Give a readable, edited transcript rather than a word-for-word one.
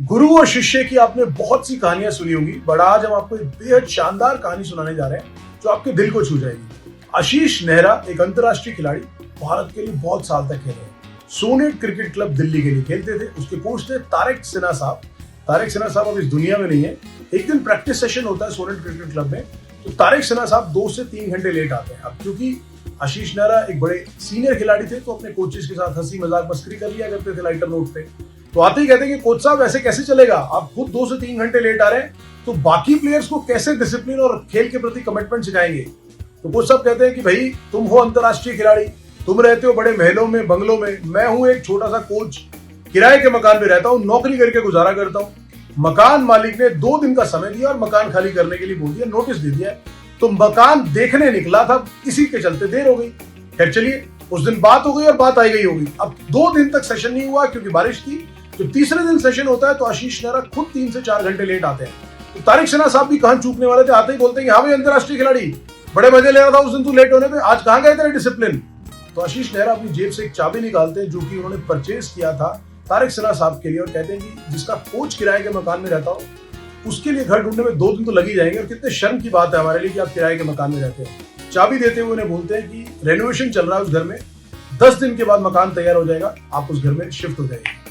गुरु और शिष्य की आपने बहुत सी कहानियां सुनी होंगी, बट आज हम आपको एक बेहद शानदार कहानी सुनाने जा रहे हैं जो आपके दिल को छू जाएगी। आशीष नेहरा एक अंतर्राष्ट्रीय खिलाड़ी, भारत के लिए बहुत साल तक खेले हैं। सोनेट क्रिकेट क्लब दिल्ली के लिए खेलते थे। उसके कोच थे तारिक सिन्हा साहब। तारिक सिन्हा साहब अब इस दुनिया में नहीं है। एक दिन प्रैक्टिस सेशन होता है सोनेट क्रिकेट क्लब में, तो तारिक सिन्हा साहब 2 से 3 घंटे लेट आते हैं। अब क्योंकि आशीष नेहरा एक बड़े सीनियर खिलाड़ी थे, तो अपने कोचेस के साथ हंसी मजाक मस्करी कर लिया करते थे लाइटर नोट पे। तो आते ही कहते हैं कि कोच साहब ऐसे कैसे चलेगा, आप खुद 2 से 3 घंटे लेट आ रहे हैं, तो बाकी प्लेयर्स को कैसे डिसिप्लिन और खेल के प्रति कमिटमेंट सिखाएंगे। तो कोच साहब कहते हैं कि भाई तुम हो अंतर्राष्ट्रीय खिलाड़ी, तुम रहते हो बड़े महलों में, बंगलों में, मैं हूं एक छोटा सा कोच, किराए के मकान में रहता हूं, नौकरी करके गुजारा करता हूं। मकान मालिक ने 2 दिन का समय दिया और मकान खाली करने के लिए बोल दिया, नोटिस दे दिया। तो मकान देखने निकला था, इसी के चलते देर हो गई। खैर चलिए, उस दिन बात हो गई और बात आई गई होगी। अब 2 दिन तक सेशन नहीं हुआ क्योंकि बारिश थी। जब तीसरे दिन सेशन होता है तो आशीष नेहरा खुद 3 से 4 घंटे लेट आते हैं। तो तारिक सिन्हा साहब भी कहां चूकने वाले थे, आते ही बोलते हैं कि हाँ भाई अंतर्राष्ट्रीय खिलाड़ी, बड़े मजे ले रहा था उस दिन तू लेट होने पे, आज कहां गए तेरे डिसिप्लिन। तो आशीष नेहरा अपनी जेब से एक चाबी निकालते हैं जो कि उन्होंने परचेज किया था तारिक सिन्हा साहब के लिए, और कहते हैं कि जिसका कोच किराए के मकान में रहता हो उसके लिए घर ढूंढने में 2 दिन तो लग ही जाएंगे, और कितने शर्म की बात है हमारे लिए कि आप किराए के मकान में रहते हैं। चाबी देते हुए उन्हें बोलते हैं कि रेनोवेशन चल रहा है उस घर में, 10 दिन के बाद मकान तैयार हो जाएगा, आप उस घर में शिफ्ट हो जाएंगे।